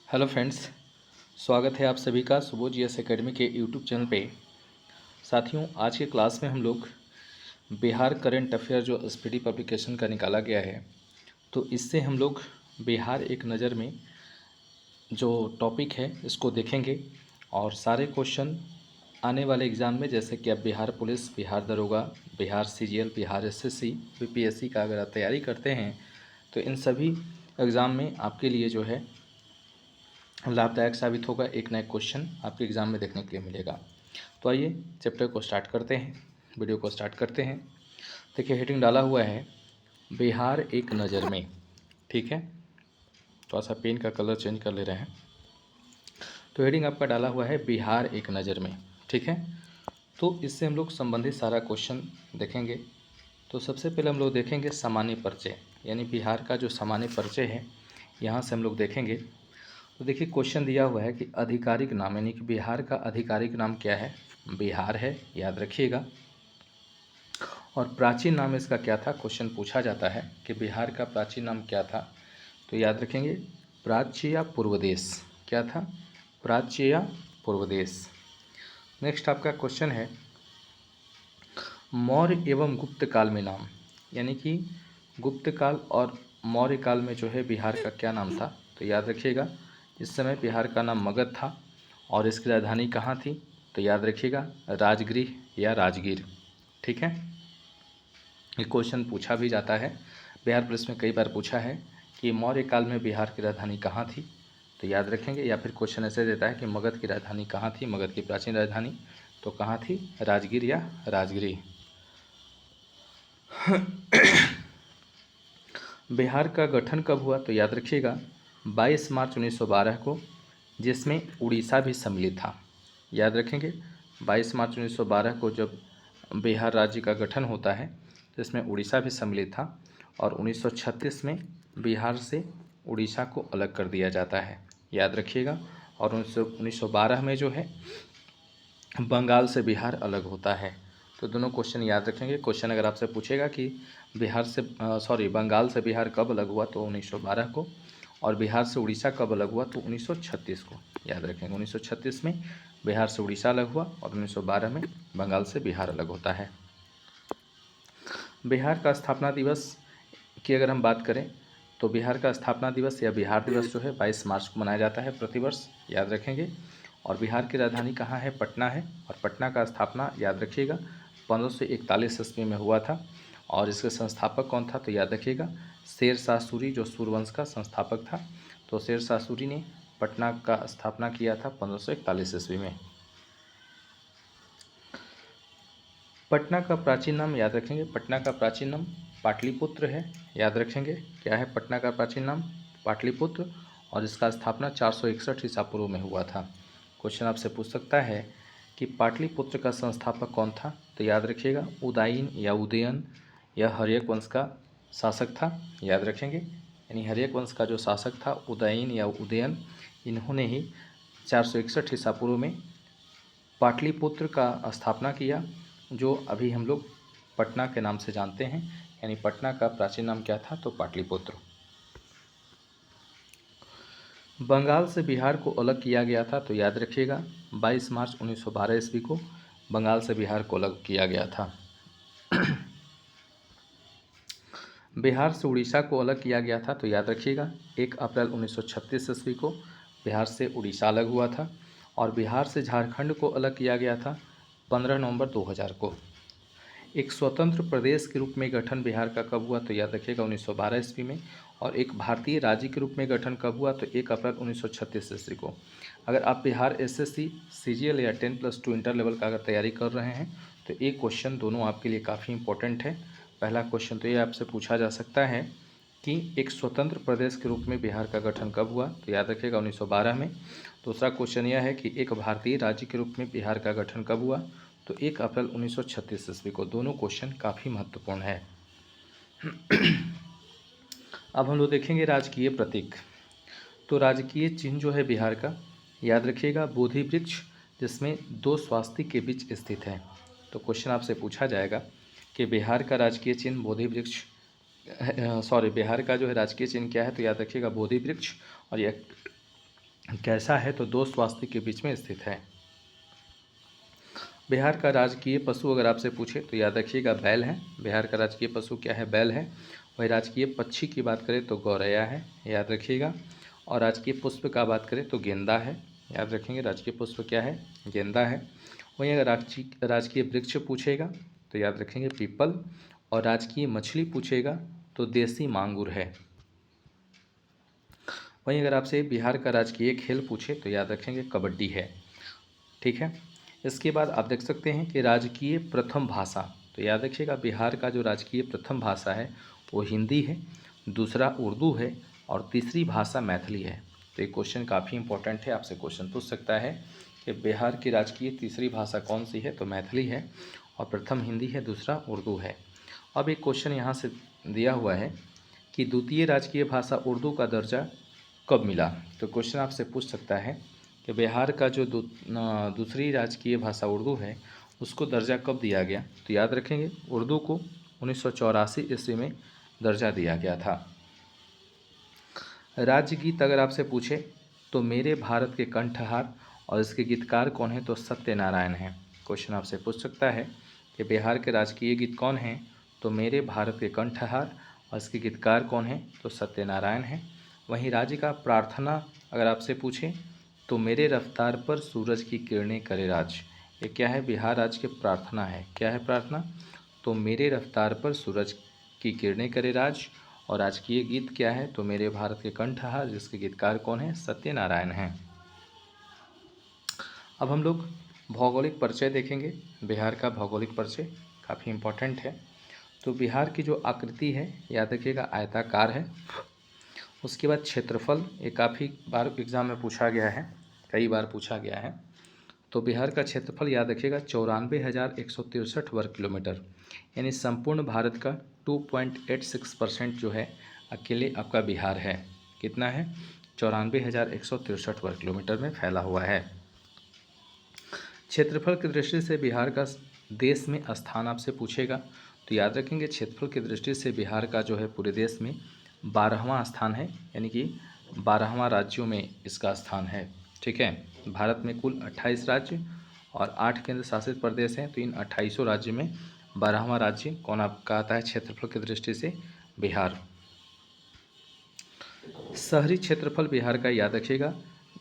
Hello friends, स्वागत है आप सभी का सुबोध जीएस एकेडमी के यूट्यूब चैनल पे। साथियों, आज के क्लास में हम लोग बिहार करंट अफेयर जो एसपीडी पब्लिकेशन का निकाला गया है, तो इससे हम लोग बिहार एक नज़र में जो टॉपिक है इसको देखेंगे और सारे क्वेश्चन आने वाले एग्ज़ाम में, जैसे कि आप बिहार पुलिस, बिहार दरोगा, Bihar CGL, Bihar SSC, BPSC का अगर आप तैयारी करते हैं तो इन सभी एग्ज़ाम में आपके लिए जो है लाभदायक साबित होगा। एक नया क्वेश्चन आपके एग्ज़ाम में देखने के लिए मिलेगा। तो आइए चैप्टर को स्टार्ट करते हैं, वीडियो को स्टार्ट करते हैं। देखिए, हेडिंग डाला हुआ है बिहार एक नज़र में। ठीक है, थोड़ा सा पेन का कलर चेंज कर ले रहे हैं। तो हेडिंग आपका डाला हुआ है बिहार एक नज़र में। ठीक है, तो इससे हम लोग संबंधित सारा क्वेश्चन देखेंगे। तो सबसे पहले हम लोग देखेंगे सामान्य परिचय, यानी बिहार का जो सामान्य परिचय है यहाँ से हम लोग देखेंगे। तो देखिए, क्वेश्चन दिया हुआ है कि आधिकारिक नाम, यानी कि बिहार का आधिकारिक नाम क्या है? बिहार है, याद रखिएगा। और प्राचीन नाम इसका क्या था? क्वेश्चन पूछा जाता है कि बिहार का प्राचीन नाम क्या था, तो याद रखेंगे प्राच्य या पूर्वदेश। क्या था? प्राच्य या पूर्वदेश। नेक्स्ट आपका क्वेश्चन है मौर्य एवं गुप्त काल में नाम, यानी कि गुप्त काल और मौर्य काल में जो है बिहार का क्या नाम था? तो याद रखिएगा इस समय बिहार का नाम मगध था। और इसकी राजधानी कहाँ थी? तो याद रखिएगा राजगृह या राजगीर। ठीक है, ये क्वेश्चन पूछा भी जाता है, बिहार पुलिस में कई बार पूछा है कि मौर्य काल में बिहार की राजधानी कहाँ थी, तो याद रखेंगे। या फिर क्वेश्चन ऐसे देता है कि मगध की राजधानी कहाँ थी, मगध की प्राचीन राजधानी, तो कहाँ थी? राजगीर या राजगृह। बिहार का गठन कब हुआ? तो याद रखिएगा 22 मार्च 1912 को, जिसमें उड़ीसा भी सम्मिलित था। याद रखेंगे 22 मार्च 1912 को जब बिहार राज्य का गठन होता है तो इसमें उड़ीसा भी सम्मिलित था। और 1936 में बिहार से उड़ीसा को अलग कर दिया जाता है, याद रखिएगा। और 1912 में जो है बंगाल से बिहार अलग होता है। तो दोनों क्वेश्चन याद रखेंगे। क्वेश्चन अगर आपसे पूछेगा कि बंगाल से बिहार कब अलग हुआ, तो 1912 को। और बिहार से उड़ीसा कब अलग हुआ, तो 1936 को। याद रखेंगे 1936 में बिहार से उड़ीसा अलग हुआ और 1912 में बंगाल से बिहार अलग होता है। बिहार का स्थापना दिवस की अगर हम बात करें तो बिहार का स्थापना दिवस या बिहार दिवस जो है 22 मार्च को मनाया जाता है प्रतिवर्ष, याद रखेंगे। और बिहार की राजधानी कहाँ है? पटना है। और पटना का स्थापना याद रखिएगा 1541 ईस्वी में हुआ था। और इसके संस्थापक कौन था? तो याद रखिएगा शेरशाह सूरी, जो सूर्यवंश का संस्थापक था। तो शेरशाह सूरी ने पटना का स्थापना किया था 1541 ईस्वी में। पटना का प्राचीन नाम याद रखेंगे, पटना का प्राचीन नाम पाटलिपुत्र है। याद रखेंगे क्या है पटना का प्राचीन नाम? पाटलिपुत्र। और इसका स्थापना 461 ईसा पूर्व में हुआ था। क्वेश्चन आपसे पूछ सकता है कि पाटलिपुत्र का संस्थापक कौन था? तो याद रखिएगा उदयन या उदयन यह हर्यक वंश का शासक था। याद रखेंगे, यानी हर्यक वंश का जो शासक था उदयन या उदयन, इन्होंने ही 461 ईसा पूर्व में पाटलिपुत्र का स्थापना किया, जो अभी हम लोग पटना के नाम से जानते हैं। यानी पटना का प्राचीन नाम क्या था? तो पाटलिपुत्र। बंगाल से बिहार को अलग किया गया था, तो याद रखिएगा 22 मार्च 1912 ईस्वी को बंगाल से बिहार को अलग किया गया था। बिहार से उड़ीसा को अलग किया गया था, तो याद रखिएगा 1 अप्रैल 1936 ईस्वी को बिहार से उड़ीसा अलग हुआ था। और बिहार से झारखंड को अलग किया गया था 15 नवंबर 2000 को। एक स्वतंत्र प्रदेश के रूप में गठन बिहार का कब हुआ? तो याद रखिएगा 1912 ईस्वी में। और एक भारतीय राज्य के रूप में गठन कब हुआ? तो 1 अप्रैल 1936 ईस्वी को। अगर आप बिहार एसएससी, सीजीएल या 10+2 इंटर लेवल का अगर तैयारी कर रहे हैं तो एक क्वेश्चन दोनों आपके लिए काफ़ी इंपॉर्टेंट है। पहला क्वेश्चन तो ये आपसे पूछा जा सकता है कि एक स्वतंत्र प्रदेश के रूप में बिहार का गठन कब हुआ? तो याद रखिएगा 1912 में। दूसरा क्वेश्चन यह है कि एक भारतीय राज्य के रूप में बिहार का गठन कब हुआ? तो 1 अप्रैल 1936 ईस्वी को। दोनों क्वेश्चन काफ़ी महत्वपूर्ण है। अब हम लोग देखेंगे राजकीय प्रतीक। तो राजकीय चिन्ह जो है बिहार का, याद रखिएगा बोधि वृक्ष, जिसमें 2 स्वास्तिक के बीच स्थित है। तो क्वेश्चन आपसे पूछा जाएगा कि बिहार का राजकीय चिन्ह बोधि वृक्ष, बिहार का जो है राजकीय चिन्ह क्या है? तो याद रखिएगा बोधि वृक्ष। और यह कैसा है, तो दो स्वास्थ्य के बीच में स्थित है। बिहार का राजकीय पशु अगर आपसे पूछे तो याद रखिएगा बैल है। बिहार का राजकीय पशु क्या है, बैल है। वही राजकीय पक्षी की बात करें तो गौरैया है, याद रखिएगा। और राजकीय पुष्प का बात करें तो गेंदा है, याद रखेंगे। राजकीय पुष्प क्या है, गेंदा है। वहीं अगर राजकीय वृक्ष पूछेगा तो याद रखेंगे पीपल। और राजकीय मछली पूछेगा तो देसी मांगुर है। वहीं अगर आपसे बिहार का राजकीय खेल पूछे तो याद रखेंगे कबड्डी है, ठीक है। इसके बाद आप देख सकते हैं कि राजकीय प्रथम भाषा, तो याद रखिएगा बिहार का जो राजकीय प्रथम भाषा है वो हिंदी है, दूसरा उर्दू है और तीसरी भाषा मैथिली है। तो ये क्वेश्चन काफ़ी इंपॉर्टेंट है, आपसे क्वेश्चन पूछ सकता है कि बिहार की राजकीय तीसरी भाषा कौन सी है, तो मैथिली है। और प्रथम हिंदी है, दूसरा उर्दू है। अब एक क्वेश्चन यहाँ से दिया हुआ है कि द्वितीय राजकीय भाषा उर्दू का दर्जा कब मिला। तो क्वेश्चन आपसे पूछ सकता है कि बिहार का जो दूसरी राजकीय भाषा उर्दू है उसको दर्जा कब दिया गया। तो याद रखेंगे उर्दू को 1984 ईस्वी में दर्जा दिया गया था। राज्य गीत अगर आपसे पूछे तो मेरे भारत के कंठहार, और इसके गीतकार कौन है, तो सत्यनारायण हैं। क्वेश्चन आपसे पूछ सकता है कि बिहार के राजकीय गीत कौन हैं, तो मेरे भारत के कंठहार, और इसके गीतकार कौन हैं, तो सत्यनारायण हैं। वहीं राज्य का प्रार्थना अगर आपसे पूछे तो मेरे रफ्तार पर सूरज की किरणें करे राज। ये क्या है, बिहार राज्य की प्रार्थना है। क्या है प्रार्थना, तो मेरे रफ्तार पर सूरज की किरणें करे राज। और राजकीय गीत क्या है, तो मेरे भारत के कंठहार, जिसके गीतकार कौन है, सत्यनारायण हैं। अब हम लोग भौगोलिक परिचय देखेंगे। बिहार का भौगोलिक परिचय काफ़ी इम्पोर्टेंट है। तो बिहार की जो आकृति है याद रखिएगा आयताकार है। उसके बाद क्षेत्रफल, ये काफ़ी बार एग्जाम में पूछा गया है, कई बार पूछा गया है। तो बिहार का क्षेत्रफल याद रखिएगा 94,163 वर्ग किलोमीटर, यानी संपूर्ण भारत का 2.86% जो है अकेले आपका बिहार है। कितना है, 94,163 वर्ग किलोमीटर में फैला हुआ है। क्षेत्रफल की दृष्टि से बिहार का देश में स्थान आपसे पूछेगा तो याद रखेंगे क्षेत्रफल की दृष्टि से बिहार का जो है पूरे देश में 12वां स्थान है, यानी कि 12वां राज्यों में इसका स्थान है, ठीक है। भारत में कुल 28 राज्य और 8 केंद्र शासित प्रदेश हैं, तो इन 28 राज्य में 12वां राज्य कौन आपका आता है क्षेत्रफल की दृष्टि से, बिहार। शहरी क्षेत्रफल बिहार का याद रखिएगा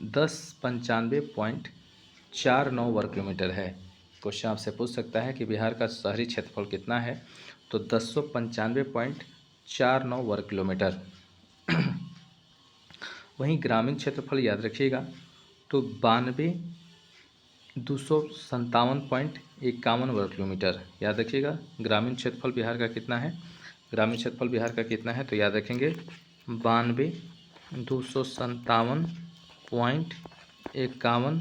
1095.49 वर्ग किलोमीटर है। क्वेश्चन आपसे पूछ सकता है कि बिहार का शहरी क्षेत्रफल कितना है, तो 1095.49 वर्ग किलोमीटर। वहीं ग्रामीण क्षेत्रफल याद रखिएगा तो 92,257.51 वर्ग किलोमीटर। याद रखिएगा ग्रामीण क्षेत्रफल बिहार का कितना है, ग्रामीण क्षेत्रफल बिहार का कितना है, तो याद रखेंगे 92,257.51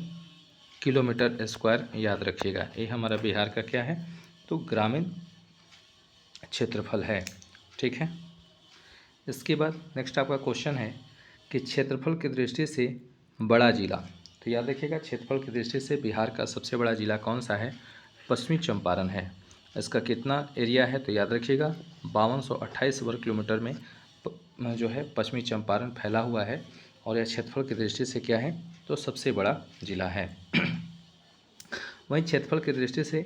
किलोमीटर स्क्वायर, याद रखिएगा। ये हमारा बिहार का क्या है, तो ग्रामीण क्षेत्रफल है, ठीक है। इसके बाद नेक्स्ट आपका क्वेश्चन है कि क्षेत्रफल की दृष्टि से बड़ा जिला, तो याद रखिएगा क्षेत्रफल की दृष्टि से बिहार का सबसे बड़ा जिला कौन सा है, पश्चिमी चंपारण है। इसका कितना एरिया है, तो याद रखिएगा 5228 वर्ग किलोमीटर में जो है पश्चिमी चंपारण फैला हुआ है। और यह क्षेत्रफल की दृष्टि से क्या है, तो सबसे बड़ा जिला है। वहीं क्षेत्रफल की दृष्टि से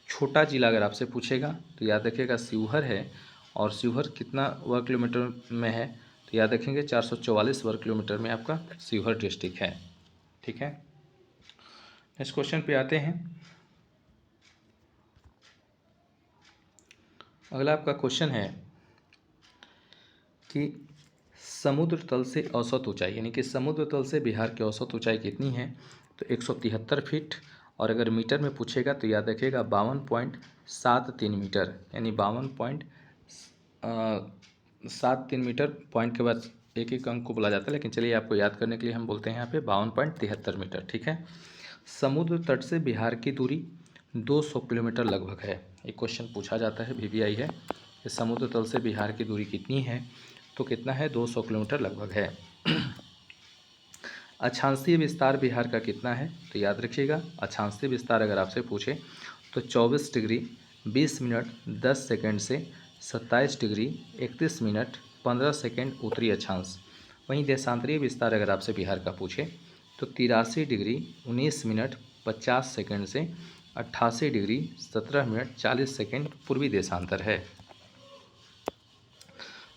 छोटा जिला अगर आपसे पूछेगा तो याद रखिएगा शिवहर है। और शिवहर कितना वर्ग किलोमीटर में है, तो याद रखेंगे 444 वर्ग किलोमीटर में आपका शिवहर डिस्ट्रिक्ट है, ठीक है। नेक्स्ट क्वेश्चन पे आते हैं। अगला आपका क्वेश्चन है कि समुद्र तल से औसत ऊंचाई, यानी कि समुद्र तल से बिहार की औसत ऊंचाई कितनी है, तो 173 फीट। और अगर मीटर में पूछेगा तो याद रखिएगा 52.73 मीटर, यानी 52.73 मीटर। पॉइंट के बाद एक एक अंक को बोला जाता है, लेकिन चलिए आपको याद करने के लिए हम बोलते हैं यहाँ पे 52.73 मीटर, ठीक है। समुद्र तट से बिहार की दूरी 200 किलोमीटर लगभग है। एक क्वेश्चन पूछा जाता है, VVI है कि समुद्र तल से बिहार की दूरी कितनी है, तो कितना है, 200 किलोमीटर लगभग है। अक्षांशीय विस्तार बिहार का कितना है, तो याद रखिएगा अक्षांशीय विस्तार अगर आपसे पूछे तो 24 डिग्री 20 मिनट 10 सेकंड से 27 डिग्री 31 मिनट 15 सेकंड उत्तरी अक्षांश। वहीं देशांतरीय विस्तार अगर आपसे बिहार का पूछे तो 83 डिग्री 19 मिनट 50 सेकंड से 88 डिग्री 17 मिनट 40 सेकंड पूर्वी देशांतर है।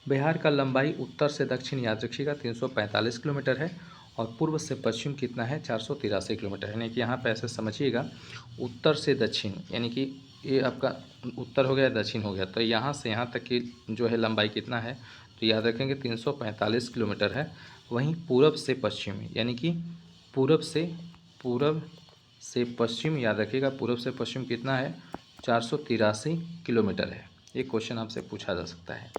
बिहार का लंबाई उत्तर से दक्षिण याद रखिएगा 345 किलोमीटर है और पूर्व से पश्चिम कितना है 483 किलोमीटर है। यानी कि यहाँ पे ऐसे समझिएगा उत्तर से दक्षिण, यानी कि ये आपका उत्तर हो गया दक्षिण हो गया, तो यहाँ से यहाँ तक की जो है लंबाई कितना है तो याद रखेंगे 345 किलोमीटर है। वहीं पूरब से पश्चिम, यानी कि पूरब से पश्चिम याद रखिएगा, पूरब से पश्चिम कितना है 483 किलोमीटर है। ये क्वेश्चन आपसे पूछा जा सकता है।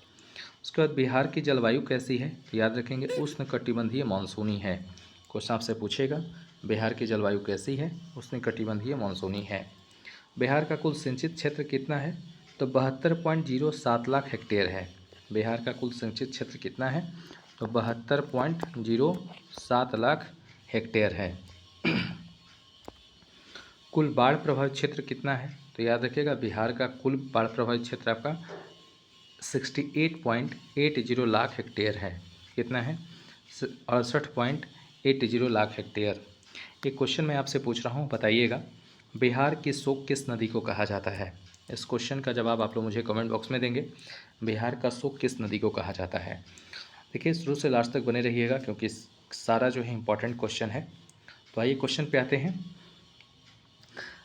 उसके बाद बिहार की जलवायु कैसी है तो याद रखेंगे उष्णकटिबंधीय मानसूनी है। क्वेश्चन आपसे पूछेगा बिहार की जलवायु कैसी है, उष्णकटिबंधीय मानसूनी है। बिहार का कुल सिंचित क्षेत्र कितना है तो 72.07 लाख हेक्टेयर है। बिहार का कुल सिंचित क्षेत्र कितना है तो 72.07 लाख हेक्टेयर है। कुल बाढ़ प्रभावित क्षेत्र कितना है तो याद रखिएगा बिहार का कुल बाढ़ प्रभावित क्षेत्र आपका 68.80 लाख हेक्टेयर है। कितना है 68.80 लाख हेक्टेयर। एक क्वेश्चन मैं आपसे पूछ रहा हूँ, बताइएगा बिहार की शोक किस नदी को कहा जाता है। इस क्वेश्चन का जवाब आप लोग मुझे कमेंट बॉक्स में देंगे। बिहार का शोक किस नदी को कहा जाता है। देखिए शुरू से लास्ट तक बने रहिएगा क्योंकि सारा जो है इंपॉर्टेंट क्वेश्चन है। तो आइए क्वेश्चन पे आते हैं।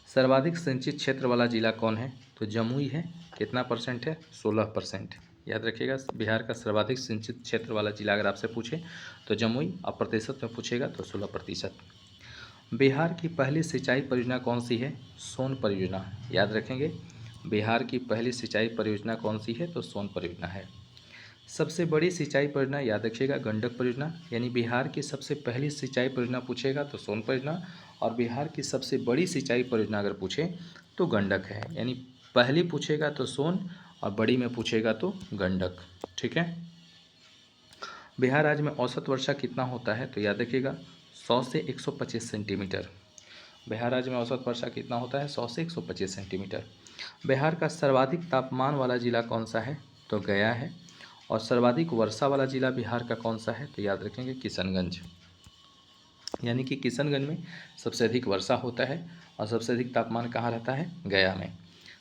सर्वाधिक सिंचित क्षेत्र वाला जिला कौन है तो जमुई है। कितना परसेंट है 16%। याद रखिएगा बिहार का सर्वाधिक सिंचित क्षेत्र वाला जिला अगर आपसे पूछे तो जमुई, और प्रतिशत में पूछेगा तो 16%। बिहार की पहली सिंचाई परियोजना कौन सी है सोन परियोजना। याद रखेंगे बिहार की पहली सिंचाई परियोजना कौन सी है तो सोन परियोजना है। सबसे बड़ी सिंचाई परियोजना याद रखिएगा गंडक परियोजना, यानी बिहार की सबसे पहली सिंचाई परियोजना पूछेगा तो सोन परियोजना, और बिहार की सबसे बड़ी सिंचाई परियोजना अगर पूछे तो गंडक है। यानी पहली पूछेगा तो सोन और बड़ी में पूछेगा तो गंडक। ठीक है। बिहार राज्य में औसत वर्षा कितना होता है तो याद रखिएगा 100 से 125 सेंटीमीटर। बिहार राज्य में औसत वर्षा कितना होता है 100 से 125 सेंटीमीटर। बिहार का सर्वाधिक तापमान वाला जिला कौन सा है तो गया है। और सर्वाधिक वर्षा वाला जिला बिहार का कौन सा है तो याद रखेंगे किशनगंज। यानी कि किशनगंज में सबसे अधिक वर्षा होता है और सबसे अधिक तापमान कहाँ रहता है गया में।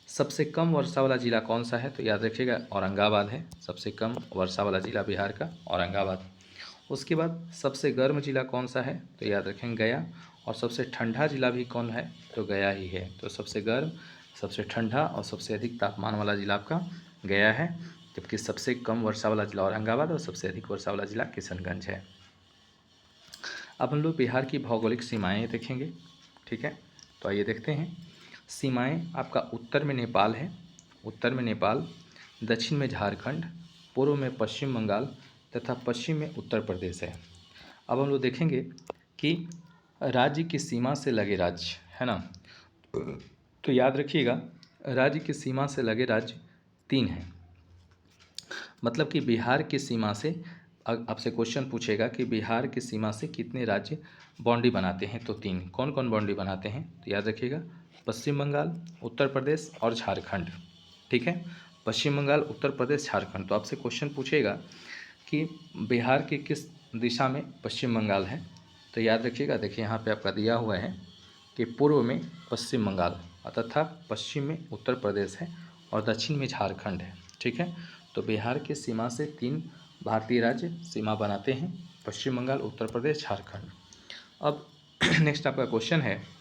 सबसे कम वर्षा वाला जिला कौन सा है तो याद रखिएगा औरंगाबाद है। सबसे कम वर्षा वाला जिला बिहार का औरंगाबाद। उसके बाद सबसे गर्म जिला कौन सा है तो याद रखेंगे गया। और सबसे ठंडा जिला भी कौन है तो गया ही है। तो सबसे गर्म, सबसे ठंडा और सबसे अधिक तापमान वाला जिला आपका गया है, जबकि सबसे कम वर्षा वाला जिला औरंगाबाद और सबसे अधिक वर्षा वाला जिला किशनगंज है। अब हम लोग बिहार की भौगोलिक सीमाएं देखेंगे। ठीक है, तो आइए देखते हैं। सीमाएं आपका उत्तर में नेपाल है, उत्तर में नेपाल, दक्षिण में झारखंड, पूर्व में पश्चिम बंगाल तथा पश्चिम में उत्तर प्रदेश है। अब हम लोग देखेंगे कि राज्य की सीमा से लगे राज्य है ना, तो याद रखिएगा राज्य की सीमा से लगे राज्य 3 हैं। मतलब कि बिहार की सीमा से आपसे क्वेश्चन पूछेगा कि बिहार की सीमा से कितने राज्य बाउंड्री बनाते हैं तो 3। कौन कौन बाउंड्री बनाते हैं तो याद रखिएगा पश्चिम बंगाल, उत्तर प्रदेश और झारखंड। ठीक है, पश्चिम बंगाल, उत्तर प्रदेश, झारखंड। तो आपसे क्वेश्चन पूछेगा कि बिहार की किस दिशा में पश्चिम बंगाल है तो याद रखिएगा, देखिए यहाँ पे आपका दिया हुआ है कि पूर्व में पश्चिम बंगाल तथा पश्चिम में उत्तर प्रदेश है और दक्षिण में झारखंड है। ठीक है, तो बिहार की सीमा से 3 भारतीय राज्य सीमा बनाते हैं, पश्चिम बंगाल, उत्तर प्रदेश, झारखंड। अब नेक्स्ट आपका क्वेश्चन है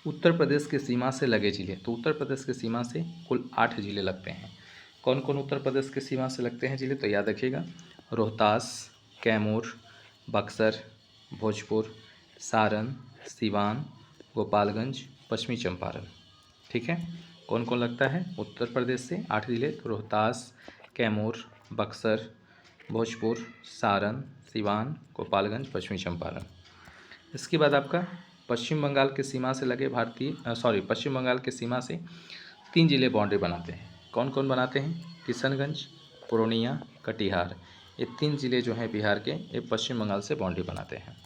उत्तर प्रदेश की सीमा से लगे जिले। तो उत्तर प्रदेश की सीमा से कुल 8 जिले लगते हैं। कौन कौन उत्तर प्रदेश की सीमा से लगते हैं जिले तो याद रखिएगा रोहतास, कैमूर, बक्सर, भोजपुर, सारण, सिवान, गोपालगंज, पश्चिमी चंपारण। ठीक है, कौन कौन लगता है उत्तर प्रदेश से 8 जिले तो रोहतास, कैमूर, बक्सर, भोजपुर, सारण, सिवान, गोपालगंज, पश्चिमी चंपारण। इसके बाद आपका पश्चिम बंगाल के सीमा से लगे पश्चिम बंगाल के सीमा से 3 जिले बाउंड्री बनाते हैं। कौन कौन बनाते हैं किशनगंज, पूर्णिया, कटिहार। ये 3 जिले जो हैं बिहार के, ये पश्चिम बंगाल से बाउंड्री बनाते हैं।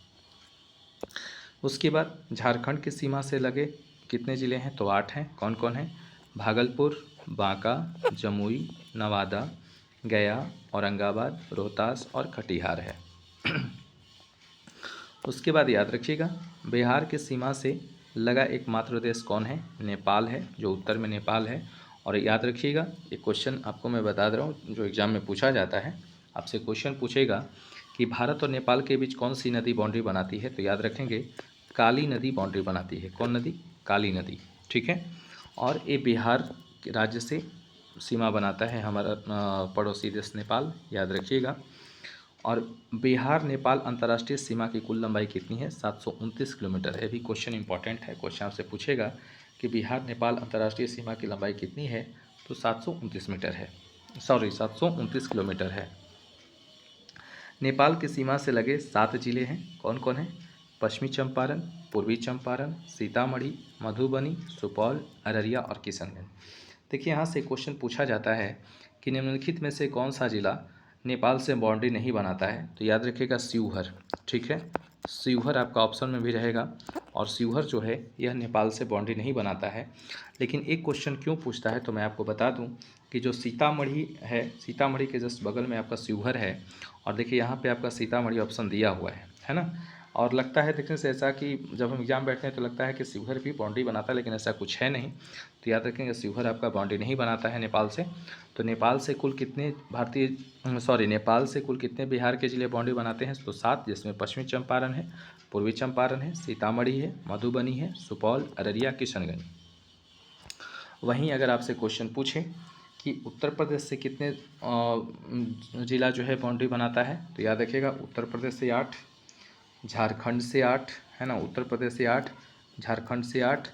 उसके बाद झारखंड की सीमा से लगे कितने ज़िले हैं तो 8 हैं। कौन कौन हैं भागलपुर, बांका, जमुई, नवादा, गया, औरंगाबाद, रोहतास और कटिहार है। उसके बाद याद रखिएगा, बिहार की सीमा से लगा एकमात्र देश कौन है? नेपाल है, जो उत्तर में नेपाल है। और याद रखिएगा, एक क्वेश्चन आपको मैं बता दे रहा हूँ जो एग्ज़ाम में पूछा जाता है, आपसे क्वेश्चन पूछेगा कि भारत और नेपाल के बीच कौन सी नदी बाउंड्री बनाती है? तो याद रखेंगे, काली नदी बाउंड्री बनाती है। कौन नदी? काली नदी, ठीक है। और ये बिहार राज्य से सीमा बनाता है हमारा पड़ोसी देश नेपाल, याद रखिएगा। और बिहार नेपाल अंतर्राष्ट्रीय सीमा की कुल लंबाई कितनी है? 729 किलोमीटर है। भी क्वेश्चन इंपॉर्टेंट है, क्वेश्चन आपसे पूछेगा कि बिहार नेपाल अंतर्राष्ट्रीय सीमा की लंबाई कितनी है, तो 729 मीटर है, सॉरी 729 किलोमीटर है। नेपाल की सीमा से लगे 7 जिले हैं, कौन कौन हैं? पश्चिमी चंपारण, पूर्वी चंपारण, सीतामढ़ी, मधुबनी, सुपौल, अररिया और किशनगंज। देखिए, यहाँ से क्वेश्चन पूछा जाता है कि निम्नलिखित में से कौन सा जिला नेपाल से बाउंड्री नहीं बनाता है? तो याद रखिएगा शिवहर, ठीक है। शिवहर आपका ऑप्शन में भी रहेगा। और शिवहर जो है यह नेपाल से बाउंड्री नहीं बनाता है। लेकिन एक क्वेश्चन क्यों पूछता है, तो मैं आपको बता दूं कि जो सीतामढ़ी है, सीतामढ़ी के जस्ट बगल में आपका शिवहर है। और देखिए यहाँ पे आपका सीतामढ़ी ऑप्शन दिया हुआ है ना। और लगता है देखने से ऐसा कि जब हम एग्जाम बैठते हैं तो लगता है कि शिवहर भी बाउंड्री बनाता है, लेकिन ऐसा कुछ है नहीं। तो याद रखेंगे, शिवहर आपका बाउंड्री नहीं बनाता है नेपाल से। तो नेपाल से कुल कितने नेपाल से कुल कितने बिहार के ज़िले बाउंड्री बनाते हैं? तो 7, जिसमें पश्चिमी चंपारण है, पूर्वी चंपारण है, सीतामढ़ी है, मधुबनी है, सुपौल, अररिया, किशनगंज। वहीं अगर आपसे क्वेश्चन पूछे कि उत्तर प्रदेश से कितने ज़िला जो है बाउंड्री बनाता है, तो याद रखिएगा, उत्तर प्रदेश से 8, झारखंड से 8, है ना, उत्तर प्रदेश से 8, झारखंड से 8,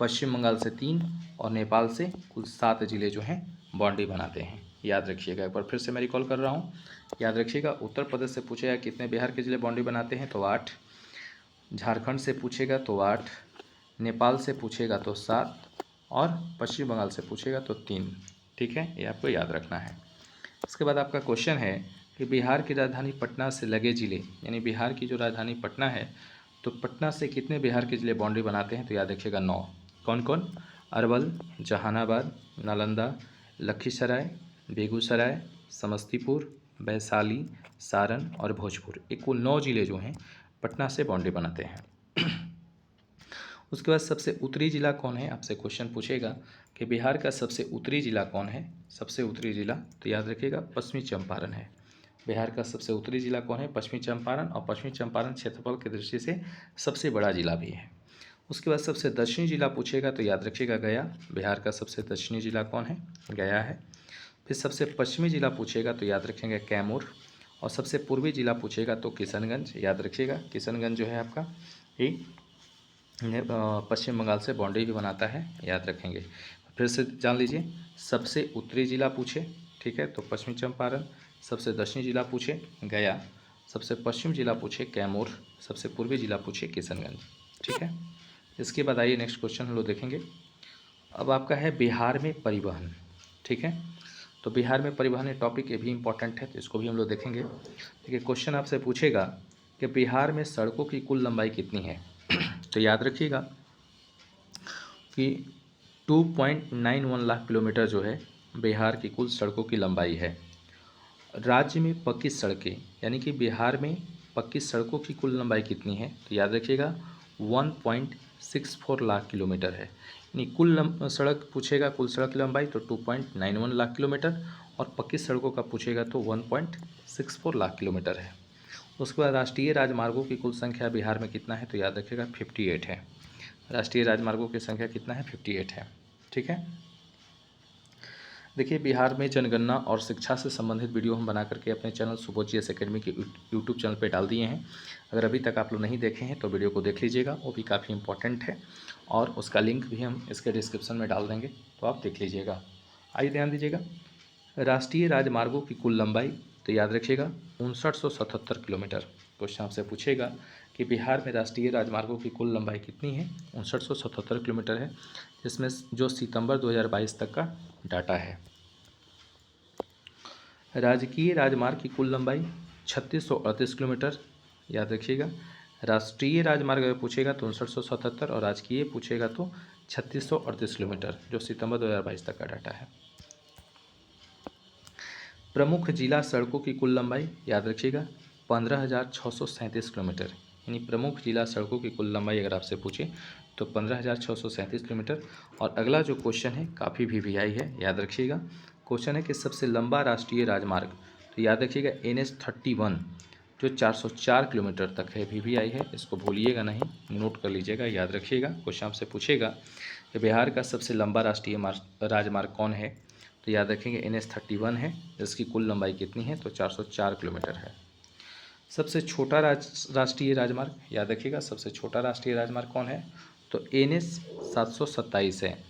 पश्चिम बंगाल से 3 और नेपाल से कुल 7 ज़िले जो हैं बाउंड्री बनाते हैं। याद रखिएगा, एक बार फिर से मैं रिकॉल कर रहा हूँ। याद रखिएगा, उत्तर प्रदेश से पूछेगा कितने बिहार के ज़िले बाउंड्री बनाते हैं, तो 8, झारखंड से पूछेगा तो 8, नेपाल से पूछेगा तो 7 और पश्चिम बंगाल से पूछेगा तो 3, ठीक है। ये आपको याद रखना है। इसके बाद आपका क्वेश्चन है कि बिहार की राजधानी पटना से लगे ज़िले, यानी बिहार की जो राजधानी पटना है, तो पटना से कितने बिहार के ज़िले बाउंड्री बनाते हैं? तो याद रखिएगा 9। कौन कौन? अरवल, जहानाबाद, नालंदा, लखीसराय, बेगूसराय, समस्तीपुर, वैशाली, सारण और भोजपुर। ये कुल 9 ज़िले जो हैं पटना से बाउंड्री बनाते हैं। उसके बाद सबसे उत्तरी ज़िला कौन है? आपसे क्वेश्चन पूछेगा कि बिहार का सबसे उत्तरी ज़िला कौन है? सबसे उत्तरी ज़िला, तो याद रखिएगा पश्चिमी चंपारण है। बिहार का सबसे उत्तरी ज़िला कौन है? पश्चिमी चंपारण। और पश्चिमी चंपारण क्षेत्रफल की दृष्टि से सबसे बड़ा ज़िला भी है। उसके बाद सबसे दक्षिणी ज़िला पूछेगा तो याद रखिएगा गया। बिहार का सबसे दक्षिणी ज़िला कौन है? गया है। फिर सबसे पश्चिमी ज़िला पूछेगा तो याद रखेंगे कैमूर। और सबसे पूर्वी ज़िला पूछेगा तो किशनगंज। याद रखिएगा, किशनगंज जो है आपका ये पश्चिम बंगाल से बाउंड्री भी बनाता है, याद रखेंगे। फिर से जान लीजिए, सबसे उत्तरी ज़िला पूछे, ठीक है, तो पश्चिमी चंपारण। सबसे दक्षिणी ज़िला पूछे गया, सबसे पश्चिम ज़िला पूछे कैमूर, सबसे पूर्वी ज़िला पूछे किशनगंज, ठीक है। इसके बाद आइए नेक्स्ट क्वेश्चन हम लोग देखेंगे। अब आपका है बिहार में परिवहन, ठीक है। तो बिहार में परिवहन टॉपिक ये भी इम्पोर्टेंट है, तो इसको भी हम लोग देखेंगे। देखिए, क्वेश्चन आपसे पूछेगा कि बिहार में सड़कों की कुल लंबाई कितनी है? तो याद रखिएगा कि 2.91 लाख किलोमीटर जो है बिहार की कुल सड़कों की लंबाई है। राज्य में पक्की सड़कें, यानी कि बिहार में पक्की सड़कों की कुल लंबाई कितनी है? तो याद रखिएगा 1.64 लाख किलोमीटर है। यानी कुल सड़क पूछेगा, कुल सड़क की लंबाई तो 2.91 लाख किलोमीटर, और पक्की सड़कों का पूछेगा तो 1.64 लाख किलोमीटर है। उसके बाद राष्ट्रीय राजमार्गों की कुल संख्या बिहार में कितना है? तो याद रखिएगा 58 है। राष्ट्रीय राजमार्गों की संख्या कितना है? 58 है, ठीक है। देखिए, बिहार में जनगणना और शिक्षा से संबंधित वीडियो हम बना करके अपने चैनल सुबोध जीएस एकेडमी के यूट्यूब चैनल पे डाल दिए हैं। अगर अभी तक आप लोग नहीं देखे हैं तो वीडियो को देख लीजिएगा, वो भी काफ़ी इंपॉर्टेंट है, और उसका लिंक भी हम इसके डिस्क्रिप्शन में डाल देंगे, तो आप देख लीजिएगा। आइए ध्यान दीजिएगा, राष्ट्रीय राजमार्गों की कुल लंबाई, तो याद रखिएगा 5977 किलोमीटर। क्वेश्चन आपसे पूछेगा कि बिहार में राष्ट्रीय राजमार्गों की कुल लंबाई कितनी है? 5977 किलोमीटर है, जिसमें जो सितंबर 2022 तक का डाटा है। राजकीय राजमार्ग की कुल लंबाई 3638 किलोमीटर, याद रखिएगा। राष्ट्रीय राजमार्ग अगर पूछेगा तो 5977, और राजकीय पूछेगा तो 3638 किलोमीटर, जो सितंबर 2022 तक का डाटा है। प्रमुख जिला सड़कों की कुल लंबाई, याद रखिएगा 15,637 किलोमीटर। यानी प्रमुख जिला सड़कों की कुल लंबाई अगर आपसे पूछे तो 15,637 किलोमीटर। और अगला जो क्वेश्चन है काफ़ी वीवीआई है, याद रखिएगा। क्वेश्चन है कि सबसे लंबा राष्ट्रीय राजमार्ग, तो याद रखिएगा NH-31 जो 404 किलोमीटर तक है, वीवीआई है, इसको भूलिएगा नहीं, नोट कर लीजिएगा, याद रखिएगा। क्वेश्चन आपसे पूछेगा कि बिहार का सबसे लंबा राष्ट्रीय राजमार्ग कौन है, तो याद रखेंगे NH-31 है, जिसकी कुल लंबाई कितनी है, तो 404 किलोमीटर है। सबसे छोटा राष्ट्रीय राजमार्ग, याद रखिएगा, सबसे छोटा राष्ट्रीय राजमार्ग कौन है, तो NH-727 है।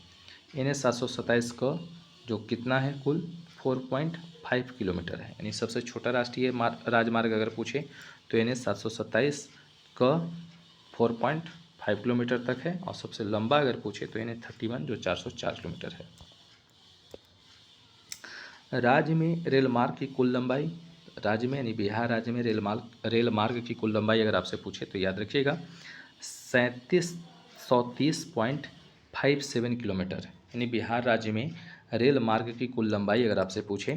NH-727 का जो कितना है, कुल 4.5 किलोमीटर है। यानी सबसे छोटा राष्ट्रीय राजमार्ग अगर पूछे तो NH-727 का 4.5 किलोमीटर तक है, और सबसे लंबा अगर पूछे तो NH-31 जो 404 किलोमीटर है। राज्य में रेल मार्ग की कुल लंबाई, राज्य में यानी बिहार राज्य में रेल मार्ग की कुल लंबाई अगर आपसे पूछे तो याद रखिएगा 3730.57 किलोमीटर। यानी बिहार राज्य में रेल मार्ग की कुल लंबाई अगर आपसे पूछे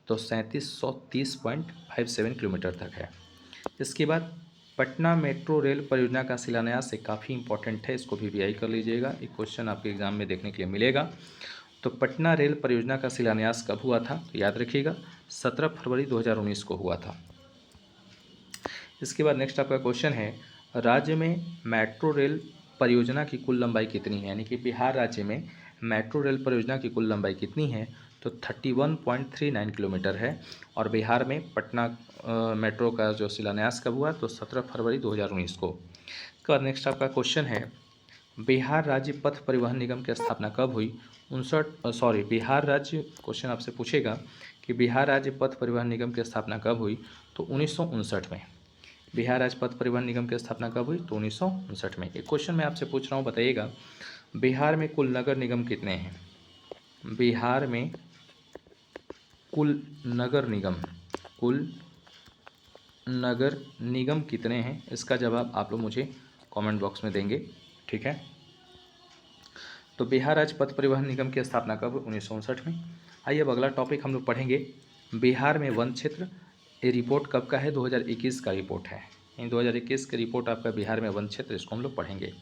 तो 3730.57 किलोमीटर तक है। इसके बाद पटना मेट्रो रेल परियोजना का शिलान्यास, एक काफ़ी इंपॉर्टेंट है, इसको भी वीआई कर लीजिएगा, एक क्वेश्चन आपके एग्जाम में देखने के लिए मिलेगा। तो पटना रेल परियोजना का शिलान्यास कब हुआ था, तो याद रखिएगा 17 फरवरी 2019 को हुआ था। इसके बाद नेक्स्ट आपका क्वेश्चन है, राज्य में मेट्रो रेल परियोजना की कुल लंबाई कितनी है, यानी कि बिहार राज्य में मेट्रो रेल परियोजना की कुल लंबाई कितनी है, तो 31.39 किलोमीटर है। और बिहार में पटना मेट्रो का जो शिलान्यास कब हुआ, तो 17 फरवरी 2019 को। इसके बाद नेक्स्ट आपका क्वेश्चन है, बिहार राज्य पथ परिवहन निगम की स्थापना कब हुई, बिहार राज्य, क्वेश्चन आपसे पूछेगा कि बिहार राज्य पथ परिवहन निगम की स्थापना कब हुई, तो 1959 में। बिहार राज्य पथ परिवहन निगम की स्थापना कब हुई, तो 1959 में। एक क्वेश्चन मैं आपसे पूछ रहा हूँ, बताइएगा बिहार में कुल नगर निगम कितने हैं, बिहार में कुल नगर निगम कितने हैं, इसका जवाब आप लोग मुझे कमेंट बॉक्स में देंगे, ठीक है। तो बिहार राज्य पथ परिवहन निगम की स्थापना कब, 1959 में। आइए अब अगला टॉपिक हम लोग पढ़ेंगे, बिहार में वन क्षेत्र। ये रिपोर्ट कब का है, 2021 का रिपोर्ट है, इन 2021 की रिपोर्ट आपका बिहार में वन क्षेत्र, इसको हम लोग पढ़ेंगे।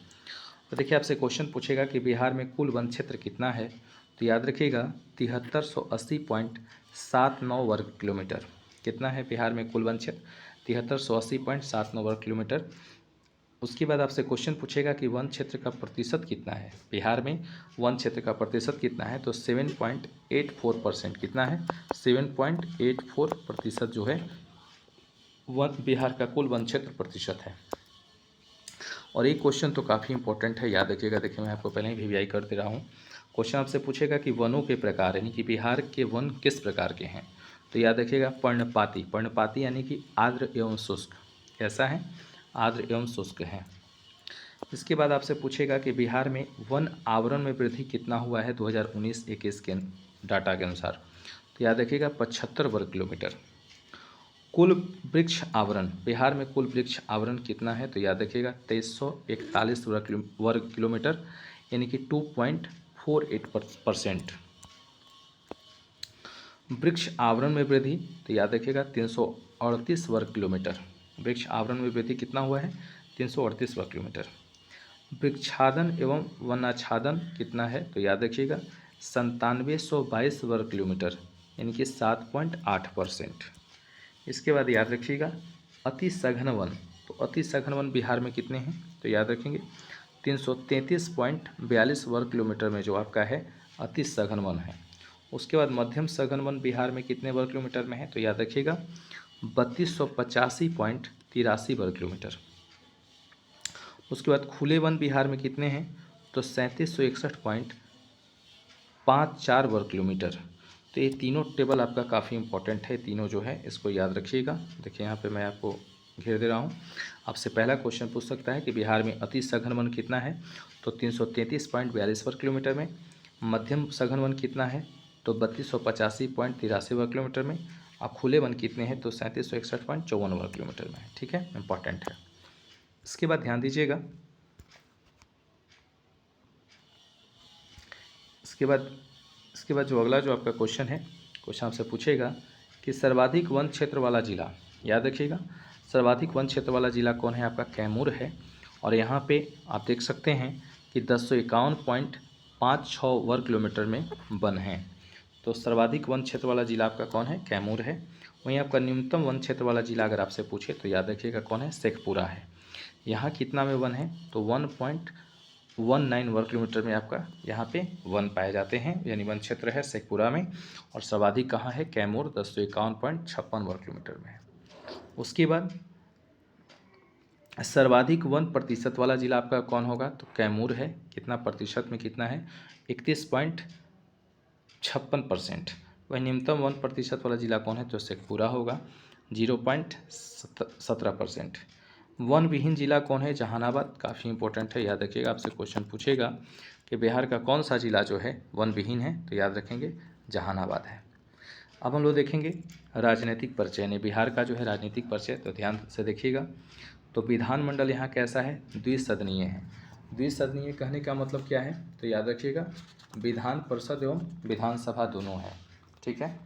तो देखिए आपसे क्वेश्चन पूछेगा कि बिहार में कुल वन क्षेत्र कितना है, तो याद रखिएगा 7380.79 वर्ग किलोमीटर। कितना है बिहार में कुल वन क्षेत्र, 7380.79 वर्ग किलोमीटर। उसके बाद आपसे क्वेश्चन पूछेगा कि वन क्षेत्र का प्रतिशत कितना है, बिहार में वन क्षेत्र का प्रतिशत कितना है, तो 7.84%। कितना है, 7.84% जो है वन बिहार का कुल वन क्षेत्र प्रतिशत है। और एक क्वेश्चन तो काफ़ी इंपॉर्टेंट है, याद रखिएगा, देखिए मैं आपको पहले ही वीवीआई कर दे रहा हूँ। क्वेश्चन आपसे पूछेगा कि वनों के प्रकार, यानी कि बिहार के वन किस प्रकार के हैं, तो याद रखिएगा पर्णपाती यानी कि आर्द्र एवं शुष्क, कैसा है, आर्द्र एवं शुष्क है। इसके बाद आपसे पूछेगा कि बिहार में वन आवरण में वृद्धि कितना हुआ है 2019-21 के डाटा के अनुसार, तो याद रखिएगा 75 वर्ग किलोमीटर। कुल वृक्ष आवरण, बिहार में कुल वृक्ष आवरण कितना है, तो याद रखिएगा 2341 वर्ग किलोमीटर, यानी कि 2.48%। वृक्ष आवरण में वृद्धि, तो याद रखिएगा 338 वर्ग किलोमीटर। वृक्ष आवरण में वृद्धि कितना हुआ है, 338 वर्ग किलोमीटर। वृक्षादन एवं वनाच्छादन कितना है, तो याद रखिएगा 9722 वर्ग किलोमीटर, यानी कि 7.8%। इसके बाद याद रखिएगा अति सघन वन, तो अति सघन वन बिहार में कितने हैं, तो याद रखेंगे 333.42 वर्ग किलोमीटर में जो आपका है अति सघन वन है। उसके बाद मध्यम सघन वन बिहार में कितने वर्ग किलोमीटर में है, तो याद रखिएगा 3285.83 वर्ग किलोमीटर। उसके बाद खुले वन बिहार में कितने हैं, तो 3761.54 वर्ग किलोमीटर। तो ये तीनों टेबल आपका काफ़ी इंपॉर्टेंट है, तीनों जो है इसको याद रखिएगा। देखिए यहाँ पे मैं आपको घेर दे रहा हूँ। आपसे पहला क्वेश्चन पूछ सकता है कि बिहार में अति सघन वन कितना है, तो 333.42 वर्ग किलोमीटर में। मध्यम सघन वन कितना है, तो 3285.83 वर्ग किलोमीटर में। अब खुले वन कितने हैं, तो 3761.54 वर्ग किलोमीटर में। ठीक है, इंपॉर्टेंट है। इसके बाद ध्यान दीजिएगा, इसके बाद जो अगला जो आपका क्वेश्चन है, क्वेश्चन आपसे पूछेगा कि सर्वाधिक वन क्षेत्र वाला जिला, याद रखिएगा सर्वाधिक वन क्षेत्र वाला जिला कौन है? आपका कैमूर है। और यहाँ पे आप देख सकते हैं कि 1051.56 वर्ग किलोमीटर में वन है। तो सर्वाधिक वन क्षेत्र वाला जिला आपका कौन है? कैमूर है। वहीं आपका न्यूनतम वन क्षेत्र वाला जिला अगर आपसे पूछे तो याद रखिएगा कौन है? शेखपुरा है। यहाँ कितना में वन है? तो 1.19 वर्ग किलोमीटर में आपका यहाँ पे वन पाए जाते हैं, यानी वन क्षेत्र है शेखपुरा में। और सर्वाधिक कहाँ है? कैमूर 1051.56 वर्ग किलोमीटर में है। उसके बाद सर्वाधिक वन प्रतिशत वाला जिला आपका कौन होगा? तो कैमूर है। कितना प्रतिशत में? कितना है? 31.56%। वही न्यूनतम वन प्रतिशत वाला जिला कौन है? तो शेखपुरा होगा 0.17%। वन विहीन जिला कौन है? जहानाबाद। काफ़ी इंपॉर्टेंट है, याद रखिएगा, आपसे क्वेश्चन पूछेगा कि बिहार का कौन सा जिला जो है वन विहीन है, तो याद रखेंगे जहानाबाद है। अब हम लोग देखेंगे राजनीतिक परिचय, यानी बिहार का जो है राजनीतिक परिचय, तो ध्यान से देखिएगा। तो विधानमंडल यहाँ कैसा है? द्विसदनीय है। द्विसदनीय कहने का मतलब क्या है? तो याद रखिएगा विधान परिषद एवं विधानसभा दोनों है, ठीक है।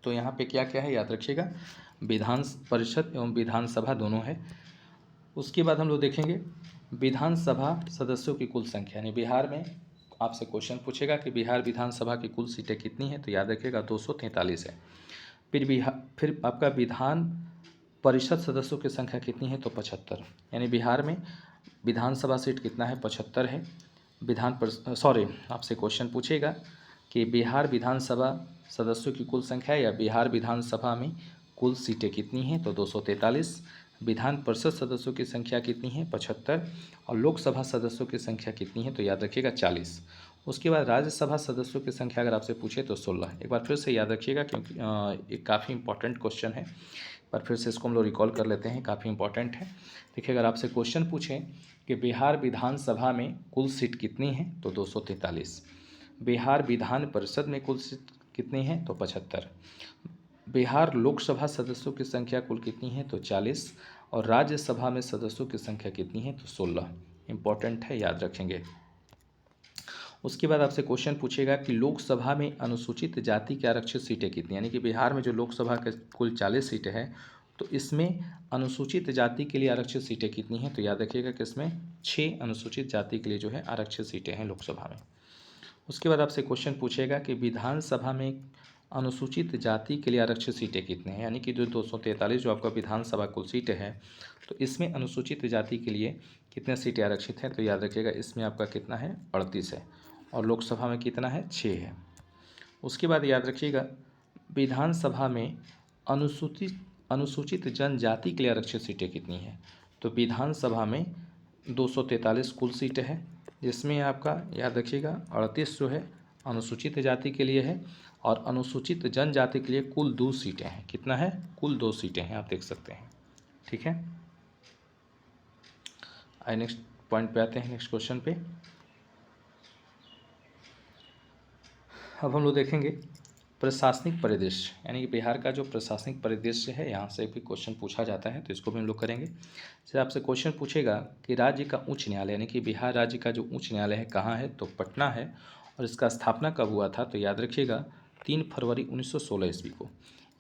तो यहाँ पे क्या क्या है याद रखिएगा, विधान परिषद एवं विधानसभा दोनों है। उसके बाद हम लोग देखेंगे विधानसभा सदस्यों की कुल संख्या, यानी बिहार में आपसे क्वेश्चन पूछेगा कि बिहार विधानसभा की कुल सीटें कितनी हैं, तो याद रखिएगा 243 है। फिर आपका विधान परिषद सदस्यों की संख्या कितनी है? तो 75, यानी बिहार में विधानसभा सीट कितना है? 75 है। आपसे क्वेश्चन पूछेगा कि बिहार विधानसभा सदस्यों की कुल संख्या या बिहार विधानसभा में कुल सीटें कितनी हैं? तो 243। विधान परिषद सदस्यों की संख्या कितनी है? 75। और लोकसभा सदस्यों की संख्या कितनी है? तो याद रखिएगा 40। उसके बाद राज्यसभा सदस्यों की संख्या अगर आपसे पूछे तो 16। एक बार फिर से याद रखिएगा क्योंकि एक काफ़ी इंपॉर्टेंट क्वेश्चन है, पर फिर से इसको हम लोग रिकॉल कर लेते हैं, काफ़ी इंपॉर्टेंट है। देखिए अगर आपसे क्वेश्चन पूछें कि बिहार विधानसभा में कुल सीट कितनी है? तो 243। बिहार विधान परिषद में कुल सीट कितनी है? तो 75। बिहार लोकसभा सदस्यों की संख्या कुल कितनी है? तो 40। और राज्यसभा में सदस्यों की संख्या कितनी है? तो 16। इंपॉर्टेंट है, याद रखेंगे। उसके बाद आपसे क्वेश्चन पूछेगा कि लोकसभा में अनुसूचित जाति की आरक्षित सीटें कितनी, यानी कि बिहार में जो लोकसभा के कुल 40 सीटें हैं, तो इसमें अनुसूचित जाति के लिए आरक्षित सीटें कितनी हैं? तो याद रखिएगा कि इसमें 6 अनुसूचित जाति के लिए जो है आरक्षित सीटें हैं लोकसभा में। उसके बाद आपसे क्वेश्चन पूछेगा कि विधानसभा में अनुसूचित जाति के लिए आरक्षित सीटें कितने हैं, यानी कि जो 243 जो आपका विधानसभा कुल सीटें हैं, तो इसमें अनुसूचित जाति के लिए कितने सीटें आरक्षित हैं? तो याद रखिएगा इसमें आपका कितना है? 38 है। और लोकसभा में कितना है? 6 है। उसके बाद याद रखिएगा विधानसभा में अनुसूचित जनजाति के लिए आरक्षित सीटें कितनी हैं? तो विधानसभा में 243 कुल सीटें हैं, जिसमें आपका याद रखिएगा 38 जो है अनुसूचित जाति के लिए है, और अनुसूचित जनजाति के लिए कुल 2 सीटें हैं। कितना है? कुल 2 सीटें हैं, आप देख सकते हैं, ठीक है। आइए नेक्स्ट पॉइंट पे आते हैं, नेक्स्ट क्वेश्चन पे। अब हम लोग देखेंगे प्रशासनिक परिदृश्य, यानी कि बिहार का जो प्रशासनिक परिदृश्य है, यहाँ से भी क्वेश्चन पूछा जाता है, तो इसको भी हम लोग करेंगे। फिर आपसे क्वेश्चन पूछेगा कि राज्य का उच्च न्यायालय, यानी कि बिहार राज्य का जो उच्च न्यायालय है कहाँ है? तो पटना है। और इसका स्थापना कब हुआ था? तो याद रखिएगा 3 फरवरी 1916 ईस्वी को।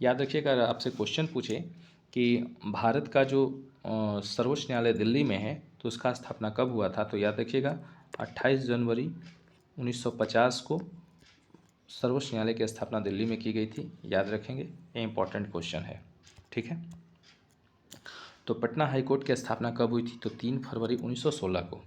याद रखिएगा अगर आपसे क्वेश्चन पूछे कि भारत का जो सर्वोच्च न्यायालय दिल्ली में है, तो उसका स्थापना कब हुआ था? तो याद रखिएगा 28 जनवरी 1950 को सर्वोच्च न्यायालय की स्थापना दिल्ली में की गई थी, याद रखेंगे, ये इंपॉर्टेंट क्वेश्चन है, ठीक है। तो पटना हाईकोर्ट की स्थापना कब हुई थी? तो 3 फरवरी 1916 को।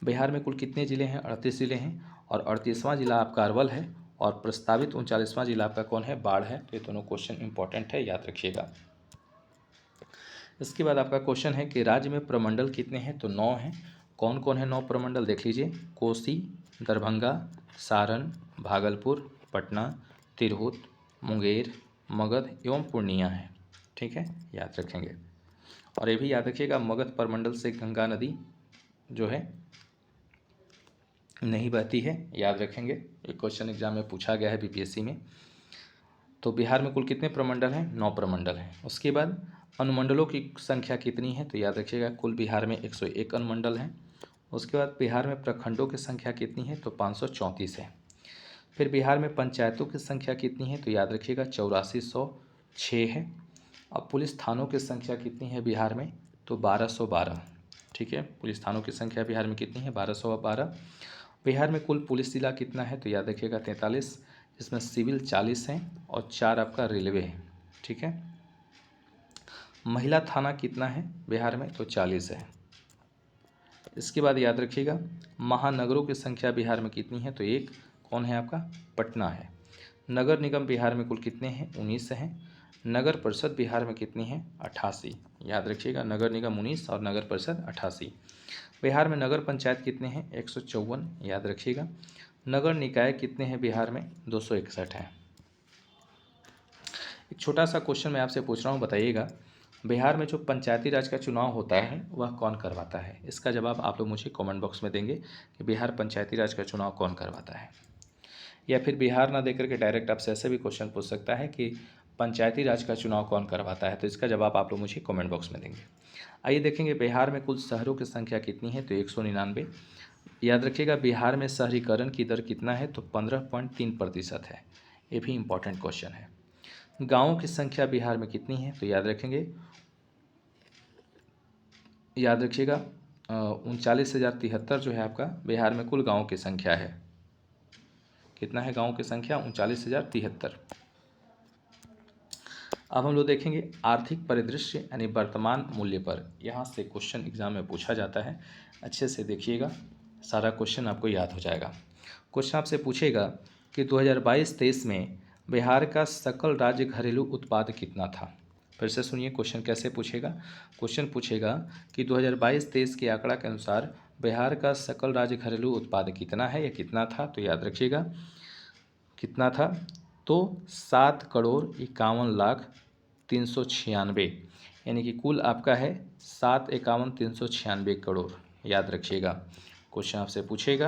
बिहार में कुल कितने ज़िले हैं? 38 ज़िले हैं, और 38वां जिला आपका अरवल है, और प्रस्तावित 39वां जिला आपका कौन है? बाढ़ है। तो ये दोनों क्वेश्चन इंपॉर्टेंट है, याद रखिएगा। इसके बाद आपका क्वेश्चन है कि राज्य में प्रमंडल कितने हैं? तो 9 हैं। कौन कौन है 9 प्रमंडल? देख लीजिए, कोसी, दरभंगा, सारण, भागलपुर, पटना, तिरहुत, मुंगेर, मगध एवं पूर्णिया है, ठीक है, याद रखेंगे। और ये भी याद रखिएगा मगध प्रमंडल से गंगा नदी जो है नहीं बहती है, याद रखेंगे, एक क्वेश्चन एग्जाम में पूछा गया है बीपीएससी में। तो बिहार में कुल कितने प्रमंडल हैं? 9 प्रमंडल हैं। उसके बाद अनुमंडलों की संख्या कितनी है? तो याद रखिएगा कुल बिहार में 101 अनुमंडल हैं। उसके बाद बिहार में प्रखंडों की संख्या कितनी है? तो 534 है। फिर बिहार में पंचायतों की संख्या कितनी है? तो याद रखिएगा 8406 है। अब पुलिस थानों की संख्या कितनी है बिहार में, तो 1212। ठीक है, पुलिस थानों की संख्या बिहार में कितनी है, 1212। बिहार में कुल पुलिस जिला कितना है, तो याद रखिएगा 43, जिसमें सिविल 40 हैं और 4 आपका रेलवे है। ठीक है, महिला थाना कितना है बिहार में, तो 40 है। इसके बाद याद रखिएगा महानगरों की संख्या बिहार में कितनी है, तो एक कौन है आपका, पटना है। नगर निगम बिहार में कुल कितने हैं, 19 हैं। नगर परिषद बिहार में कितनी है, 88। याद रखिएगा नगर निगम 19 और नगर परिषद 88। बिहार में नगर पंचायत कितने हैं, 154। याद रखिएगा नगर निकाय कितने हैं बिहार में, 261 हैं। एक छोटा सा क्वेश्चन मैं आपसे पूछ रहा हूँ, बताइएगा बिहार में जो पंचायती राज का चुनाव होता है वह कौन करवाता है। इसका जवाब आप लोग मुझे कमेंट बॉक्स में देंगे कि बिहार पंचायती राज का चुनाव कौन करवाता है। या फिर बिहार ना देकर के डायरेक्ट आपसे ऐसे भी क्वेश्चन पूछ सकता है कि पंचायती राज का चुनाव कौन करवाता है, तो इसका जवाब आप लोग मुझे कमेंट बॉक्स में देंगे। आइए देखेंगे बिहार में कुल शहरों की संख्या कितनी है, तो 199। याद रखिएगा बिहार में शहरीकरण की दर कितना है, तो 15.3% है। ये भी इम्पॉर्टेंट क्वेश्चन है। गाँवों की संख्या बिहार में कितनी है, तो याद रखिएगा 39,073 जो है आपका बिहार में कुल गाँवों की संख्या है। कितना है गाँवों की संख्या, 39,073। अब हम लोग देखेंगे आर्थिक परिदृश्य यानी वर्तमान मूल्य पर। यहाँ से क्वेश्चन एग्जाम में पूछा जाता है, अच्छे से देखिएगा, सारा क्वेश्चन आपको याद हो जाएगा। क्वेश्चन आपसे पूछेगा कि 2022-23 में बिहार का सकल राज्य घरेलू उत्पाद कितना था। फिर से सुनिए क्वेश्चन कैसे पूछेगा। क्वेश्चन पूछेगा कि 2022-23 के आंकड़ा के अनुसार बिहार का सकल राज्य घरेलू उत्पाद कितना है या कितना था, तो याद रखिएगा कितना था, तो 7,51,396, यानी कि कुल आपका है 7,51,396 करोड़। याद रखिएगा क्वेश्चन आपसे पूछेगा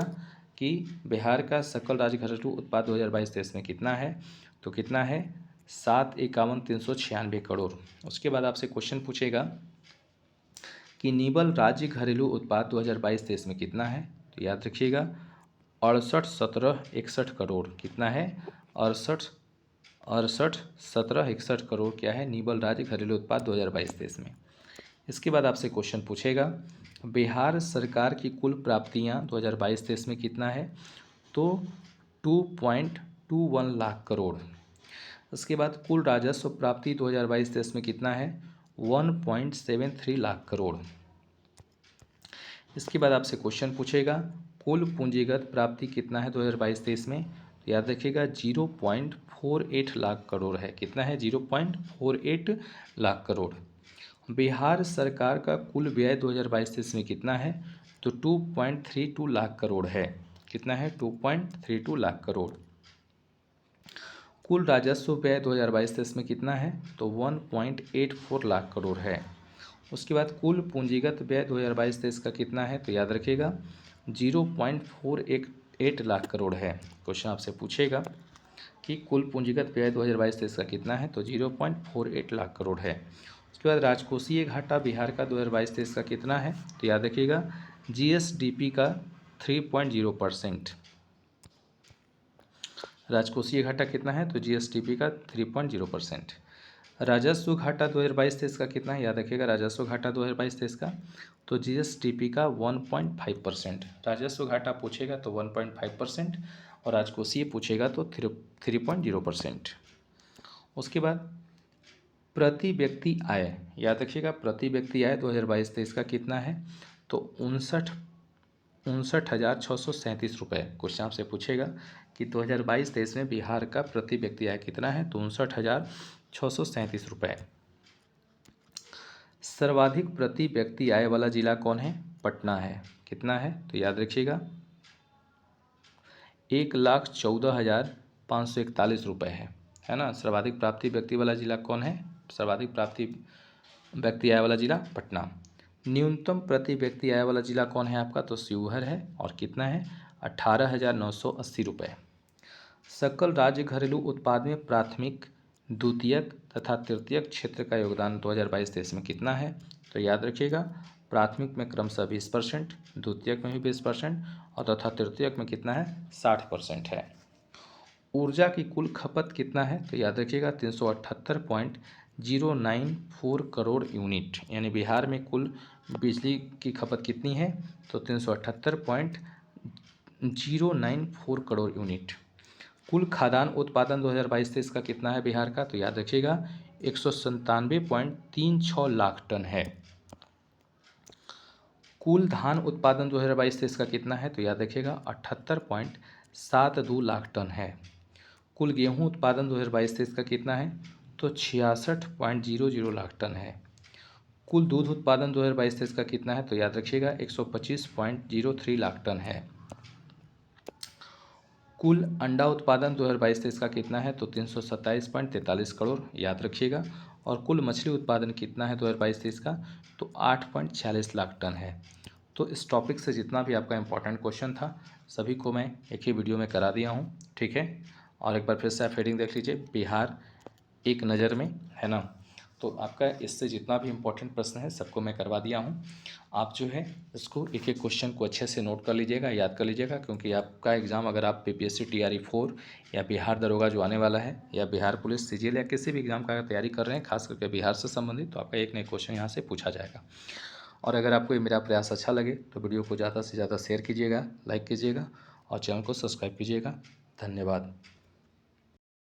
कि बिहार का सकल राज्य घरेलू उत्पाद 2022-23 में कितना है, तो कितना है 7,51,396 करोड़। उसके बाद आपसे क्वेश्चन पूछेगा कि निबल राज्य घरेलू उत्पाद 2022-23 में कितना है, तो याद रखिएगा 68,17,61 करोड़। कितना है, 68,17,61 करोड़ क्या है, निबल राज्य घरेलू उत्पाद 2022-23 में। इसके बाद आपसे क्वेश्चन पूछेगा बिहार सरकार की कुल प्राप्तियां 2022-23 में कितना है, तो 2.21 लाख करोड़। उसके बाद कुल राजस्व प्राप्ति 2022-23 में कितना है, 1.73 लाख करोड़। इसके बाद आपसे क्वेश्चन पूछेगा कुल पूंजीगत प्राप्ति कितना है 2022-23 में, तो याद रखिएगा 0.48 लाख करोड़ है। कितना है, 0.48 लाख करोड़। बिहार सरकार का कुल व्यय 2022-23 में कितना है, तो 2.32 लाख करोड़ है। कितना है, 2.32 लाख करोड़। कुल राजस्व व्यय 2022-23 में कितना है, तो 1.84 लाख करोड़ है। उसके बाद कुल पूंजीगत व्यय 2022-23 का कितना है, तो याद रखिएगा 0.418 लाख करोड़ है। क्वेश्चन आपसे पूछेगा कि कुल पूंजीगत व्यय 2022-23 का कितना है, तो 0.48 लाख करोड़ है। उसके बाद राजकोषीय घाटा बिहार का 2022-23 का कितना है, तो याद रखिएगा जीएसडीपी का 3.0%। राजकोषीय घाटा कितना है, तो जीएसडीपी का 3.0%। राजस्व घाटा 2022-23 का कितना है, याद रखिएगा राजस्व घाटा 2022-23 का, तो जीएसडीपी का 1.5%। राजस्व घाटा पूछेगा तो 1.5% और राजकोषीय पूछेगा तो 3.0%। उसके बाद प्रति व्यक्ति आय, याद रखिएगा प्रति व्यक्ति आय 2022-23 का कितना है, तो 59,637 रुपये। क्वेश्चन आपसे पूछेगा कि 2022-23 में बिहार का प्रति व्यक्ति आय कितना है, तो 59,637 रुपये। सर्वाधिक प्रति व्यक्ति आय वाला जिला कौन है, पटना है। कितना है, तो याद रखिएगा 1,14,541 रुपये है ना। सर्वाधिक प्राप्ति व्यक्ति वाला जिला कौन है, सर्वाधिक प्राप्ति व्यक्ति आय वाला जिला पटना। न्यूनतम प्रति व्यक्ति आय वाला जिला कौन है आपका, तो शिवहर है और कितना है 18,980 रुपये। सकल राज्य घरेलू उत्पाद में प्राथमिक, द्वितीयक तथा तृतीयक क्षेत्र का योगदान 2022-23 में कितना है, तो याद रखिएगा प्राथमिक में क्रमशः 20%, द्वितीयक में भी 20% और तथा तृतीयक में कितना है 60% है। ऊर्जा की कुल खपत कितना है, तो याद रखिएगा 378.46 094 करोड़ यूनिट, यानी बिहार में कुल बिजली की खपत कितनी है? तो 378.094 करोड़ यूनिट। कुल खाद्यान्न उत्पादन 2022-23 का कितना है बिहार का? तो याद रखिएगा 197.36 लाख टन है। कुल धान उत्पादन 2022-23 का कितना है? तो याद रखिएगा 78.72 लाख टन है। कुल गेहूं उत्पादन 2022-23 का कितना है? तो 66.00 लाख टन है। कुल दूध उत्पादन 2022-23 का कितना है? तो याद रखिएगा 125.03 लाख टन है। कुल अंडा उत्पादन 2022-23 का कितना है? तो 327.43 करोड़, याद रखिएगा। और कुल मछली उत्पादन कितना है 2022-23 का? तो 8.46 लाख टन है। तो इस टॉपिक से जितना भी आपका इम्पोर्टेंट क्वेश्चन था सभी को मैं एक ही वीडियो में करा दिया हूँ, ठीक है। और एक बार फिर से आप हेडिंग देख लीजिए, बिहार एक नज़र में, है ना। तो आपका इससे जितना भी इम्पोर्टेंट प्रश्न है सबको मैं करवा दिया हूँ। आप जो है इसको एक एक क्वेश्चन को अच्छे से नोट कर लीजिएगा, याद कर लीजिएगा, क्योंकि आपका एग्ज़ाम अगर आप PPSC TRE 4 या बिहार दरोगा जो आने वाला है या बिहार पुलिस CGL या किसी भी एग्ज़ाम का तैयारी कर रहे हैं खास करके बिहार से संबंधित, तो आपका एक नए क्वेश्चन यहाँ से पूछा जाएगा। और अगर आपको ये मेरा प्रयास अच्छा लगे तो वीडियो को ज़्यादा से ज़्यादा शेयर कीजिएगा, लाइक कीजिएगा और चैनल को सब्सक्राइब कीजिएगा। धन्यवाद।